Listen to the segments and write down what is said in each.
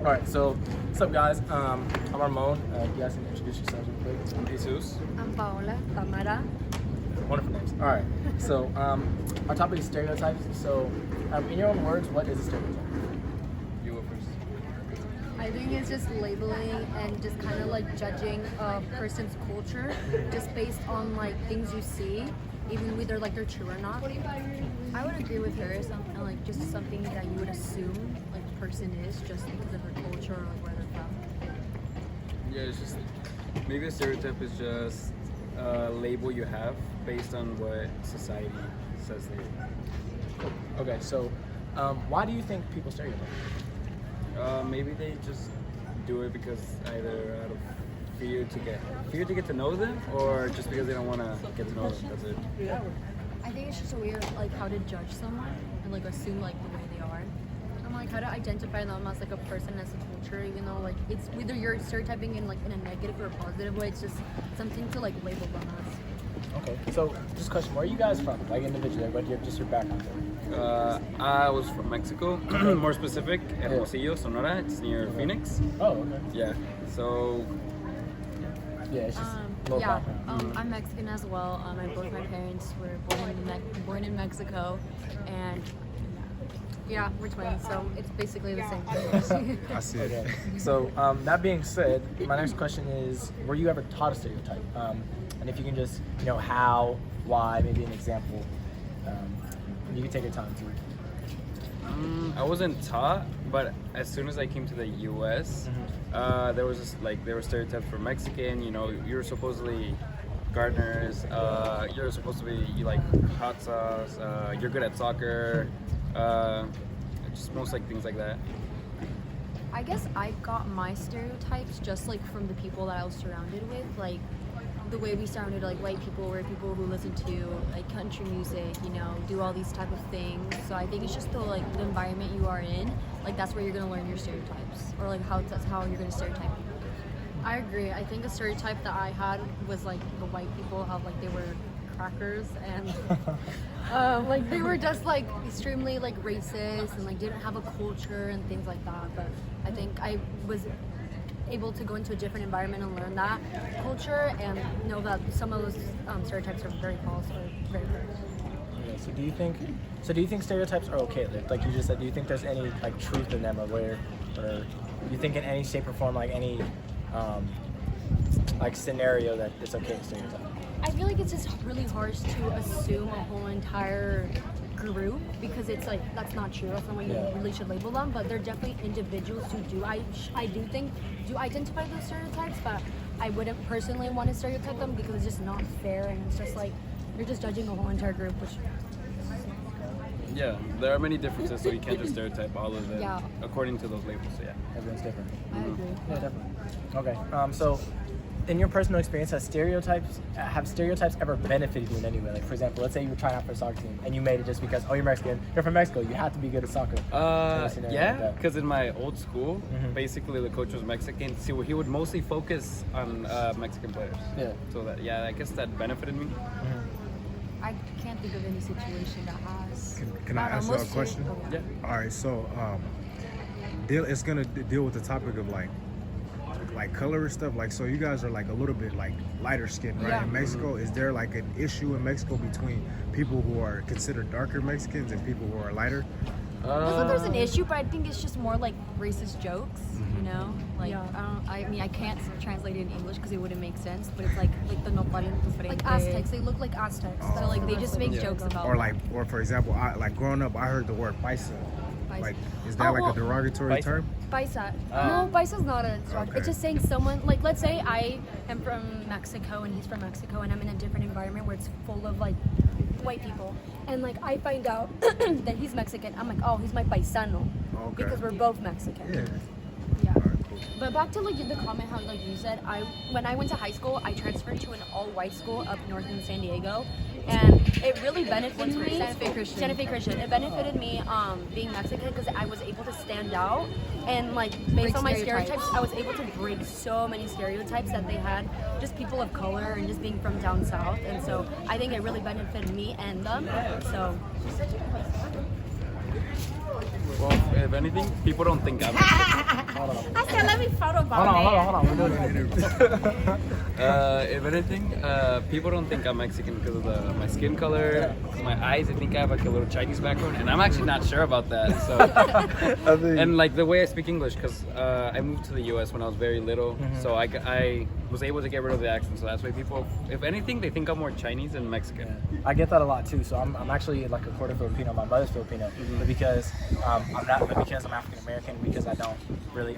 All right, so what's up, guys? I'm Armone. You guys can introduce yourselves real quick. I'm Jesus. I'm Paola, Tamara. Wonderful names. All right, so our topic is stereotypes. So, in your own words, what is a stereotype? You go first. I think it's just labeling and just kind of like judging a person's culture just based on like things you see, even whether like they're true or not. I would agree with her. Something like just something that you would assume like the person is just because of their culture or like where they're from. Yeah, it's just maybe a stereotype is just a label you have based on what society says they are. Okay, so why do you think people stereotype? Maybe they just do it because either out of fear to get to know them, or just because they don't want to get to know them. That's it. I think it's just weird like how to judge someone and like assume like the way they are. And like how to identify them as like a person as a culture, even though like it's whether you're stereotyping in like in a negative or a positive way, it's just something to like label them as. Okay, so just a question: where are you guys from? Like individually, what just your background? I was from Mexico, more specific, Hermosillo, Sonora. It's near Phoenix. Oh, okay. Yeah. So Yeah, it's just low background. I'm Mexican as well. Both my parents were born in Mexico, and yeah, we're twins, so it's basically the same thing. I see it. Okay. So that being said, my next question is: were you ever taught a stereotype? And if you can just, how, why, maybe an example. You can take your time too. I wasn't taught, but as soon as I came to the U.S., there was just there were stereotypes for Mexican. You're supposedly gardeners. You're supposed to be you like hot sauce. You're good at soccer. Just most things like that. I guess I got my stereotypes just like from the people that I was surrounded with, like the way we surrounded like white people were people who listen to like country music, do all these type of things. So I think it's just the environment you are in, like that's where you're gonna learn your stereotypes, or like that's how you're gonna stereotype people. I agree. I think the stereotype that I had was like the white people, how like they were crackers and like they were just like extremely like racist and like didn't have a culture and things like that. But I think I was able to go into a different environment and learn that culture and know that some of those stereotypes are very false or very correct. Okay, so do you think stereotypes are okay? Like you just said, do you think there's any like truth in them, or do you think in any shape or form, like any like scenario that it's okay to stereotype? I feel like it's just really harsh to assume a whole entire group, because it's like that's not true. That's not what you really should label them. But they're definitely individuals who do. I do think do identify those stereotypes, but I wouldn't personally want to stereotype them because it's just not fair, and it's just like you're just judging a whole entire group, which. Yeah, there are many differences, so you can't just stereotype all of them according to those labels. So yeah, Everyone's different. I agree. Yeah, definitely. Okay. So, in your personal experience, have stereotypes ever benefited you in any way? Like, for example, let's say you were trying out for a soccer team and you made it just because, you're Mexican, you're from Mexico, you have to be good at soccer. Yeah, because in my old school, basically the coach was Mexican, so he would mostly focus on Mexican players. Yeah. So that, I guess that benefited me. I can't think of any situation that has. Can I ask you a question? Yeah. All right, so it's gonna deal with the topic of like color and stuff. Like, so you guys are like a little bit like lighter skin, right? Yeah. In Mexico, is there like an issue in Mexico between people who are considered darker Mexicans and people who are lighter? I don't think there's an issue, but I think it's just more like racist jokes, Like, I can't translate it in English because it wouldn't make sense, but it's like the nopal en tu frente. Like Aztecs, they look like Aztecs. So like they just make jokes about Or for example, growing up, I heard the word paisa. Like, is that like a derogatory term? Paisa. No, Paisa's not a derogatory. Okay. It's just saying someone, like let's say I am from Mexico and he's from Mexico and I'm in a different environment where it's full of like white people, and like I find out that he's Mexican, I'm like, oh, he's my paisano, because we're both Mexican. Yeah. But back to like the comment how like you said, when I went to high school, I transferred to an all-white school up north in San Diego, and it really benefited me. Santa Fe Christian. It benefited me being Mexican because I was able to stand out, and like based on my stereotypes, I was able to break so many stereotypes that they had, just people of color and just being from down south, and so I think it really benefited me and them. So. Well, if anything, people don't think I'm Mexican. Hold on. I said, let me photo Hold on. We're doing an interview. If anything, people don't think I'm Mexican because of my skin color, my eyes. I think I have like a little Chinese background, and I'm actually not sure about that. So, and like the way I speak English, because I moved to the U.S. when I was very little, so I was able to get rid of the accent. So that's why people, if anything, they think I'm more Chinese than Mexican. I get that a lot too. So I'm actually like a quarter Filipino. My mother's Filipino, but because I'm African American, because I don't very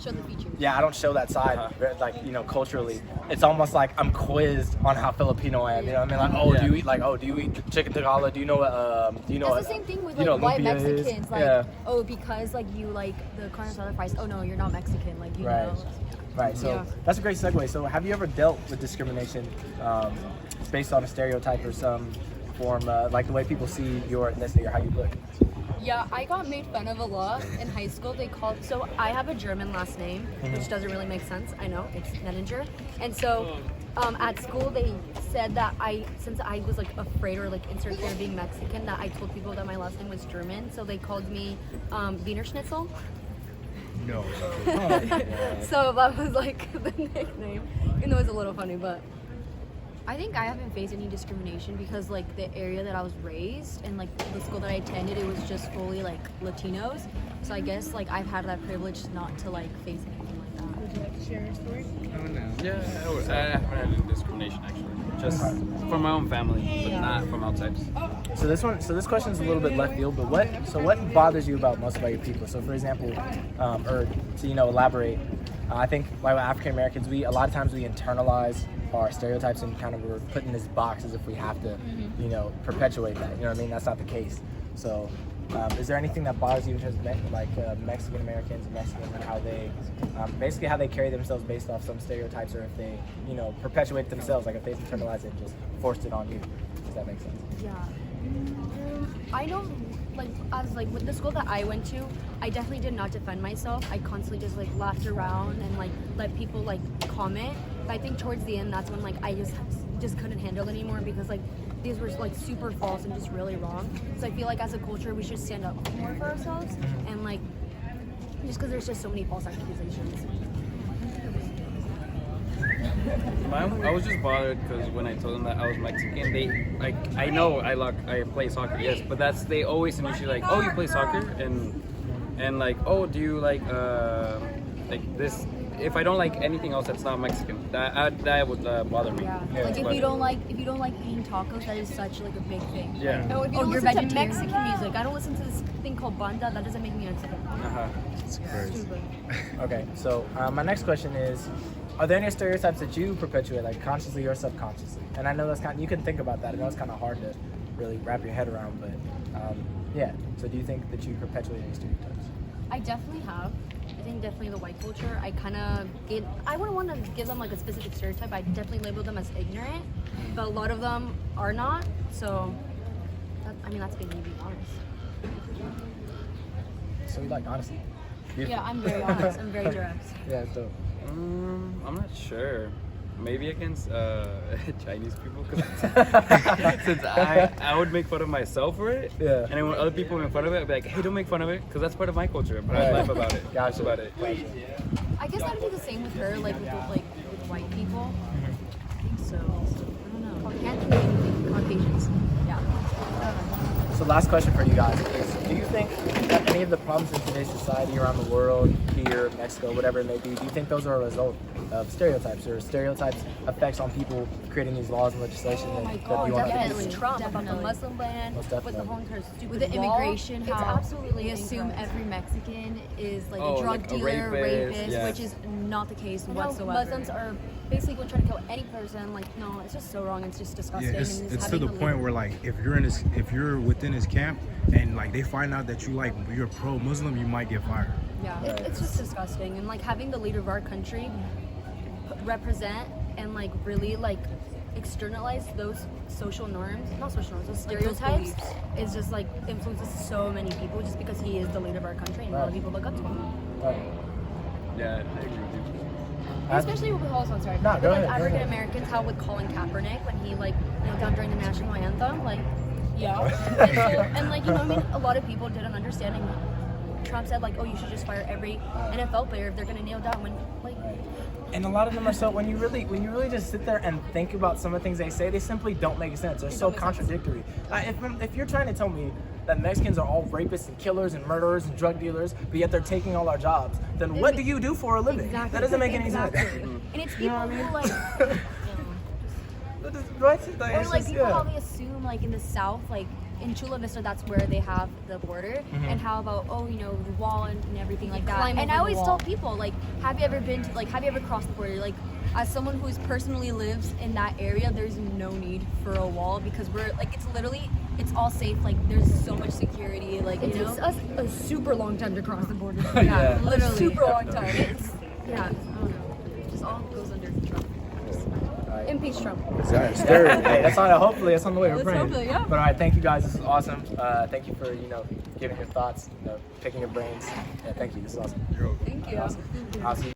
Show the features. I don't show that side like culturally. It's almost like I'm quizzed on how Filipino I am. You know what I mean? Like, do you eat chicken Tagalog? Do you know what That's the same thing with like white Mexicans. Like, because like you like the carne asada fries. Oh no, you're not Mexican. Like you know. Right. So that's a great segue. So have you ever dealt with discrimination based on a stereotype or some form, like the way people see your ethnicity or how you look? Yeah, I got made fun of a lot in high school. So I have a German last name, which doesn't really make sense. I know, it's Nettinger. And so at school they said that since I was like afraid or like insert fear of being Mexican, that I told people that my last name was German. So they called me Wiener Schnitzel. No. So that was like the nickname. Even though it's a little funny, but I think I haven't faced any discrimination because like the area that I was raised and like the school that I attended, it was just fully like Latinos. So I guess like I've had that privilege not to like face anything like that. Would you like to share a story? Oh no. Yeah, I haven't had any discrimination actually. Just from my own family, but not from outside. So this question is a little bit left field, but what bothers you most about your people? So for example, or to elaborate, I think like African Americans, a lot of times we internalize our stereotypes and kind of we're put in this box as if we have to, perpetuate that. You know what I mean? That's not the case. So, is there anything that bothers you in terms of Mexican Americans and Mexicans and how they, basically how they carry themselves based off some stereotypes, or if they, perpetuate themselves, like if they've internalized it and just forced it on you? Does that make sense? Yeah. I know, with the school that I went to, I definitely did not defend myself. I constantly just laughed around and let people comment. But I think towards the end, that's when I just couldn't handle it anymore because these were super false and just really wrong. So I feel like as a culture, we should stand up more for ourselves and just because there's just so many false accusations. I was just bothered because when I told them that I was Mexican, they I know I play soccer, yes, but they always initially oh, you play soccer and oh, do you like this? If I don't like anything else that's not Mexican, that would bother me. Yeah. If you don't like eating tacos, that is such a big thing. Yeah. No, if you don't listen to Mexican music, I don't listen to this thing called banda. That doesn't make me Mexican. It's crazy. Okay, so my next question is, are there any stereotypes that you perpetuate, consciously or subconsciously? And I know that's you can think about that. I know it's kind of hard to really wrap your head around, but yeah. So do you think that you perpetuate any stereotypes? I definitely have. I think definitely the white culture. I wouldn't want to give them a specific stereotype. I definitely label them as ignorant, but a lot of them are not. So, that's being honest. So you like honesty? Yeah, I'm very honest. I'm very direct. Yeah, so. I'm not sure. Maybe against Chinese people, because since I would make fun of myself for it, and then when other people make fun of it, I'd be like, hey, don't make fun of it, because that's part of my culture, but I laugh about it. Gotcha. About it. I guess I would do the same with her, with white people. I think so. I don't know. Caucasians. Yeah. So last question for you guys is, do you think that any of the problems in today's society around the world, here, Mexico, whatever it may be, do you think those are a result of stereotypes, or stereotypes effects on people creating these laws and legislation that you want to definitely. Trump about the Muslim ban, with the whole entire stupid with the immigration, it's absolutely assume every Mexican is a drug dealer, rapist, which is not the case whatsoever. Muslims are basically going to try to kill any person. No, it's just so wrong. It's just disgusting. Yeah, it's to the point where if you're within his camp and they find out that you're pro-Muslim, you might get fired. Yeah, it's just disgusting. And having the leader of our country represent and really externalize those social norms, not social norms, those stereotypes, is just influences so many people just because he is the leader of our country and a lot of people look up to him. Yeah, I agree with you. Especially with African Americans, how with Colin Kaepernick when he down during the national anthem, Yeah. And like, you know, I mean, a lot of people didn't understand. And Trump said like, oh, you should just fire every NFL player if they're gonna nail down when like. And a lot of them are so when you really just sit there and think about some of the things they say, they simply don't make sense. They're so contradictory. If you're trying to tell me that Mexicans are all rapists and killers and murderers and drug dealers, but yet they're taking all our jobs, then what do you do for a living? Exactly. That doesn't make any sense. And it's people who like. Right? Or like people how they assume like in the South, like in Chula Vista, that's where they have the border. And how about you know the wall and everything like that. Climb And over I the always wall. tell people like, have you ever been to have you ever crossed the border? Like as someone who's personally lives in that area, there's no need for a wall because we're like it's all safe. Like there's so much security. Like It you takes know. us a super long time to cross the border. Yeah. Literally. super long time. It's Yeah, I don't know. it just all goes under Trump. Impeach Trump. Sorry, stir. Hey, that's on. Hopefully, that's on the way. We're Let's praying. hope so, yeah. But all right, thank you guys. This is awesome. Thank you for giving your thoughts, picking your brains. Yeah, thank you. This is awesome. Thank you. Awesome.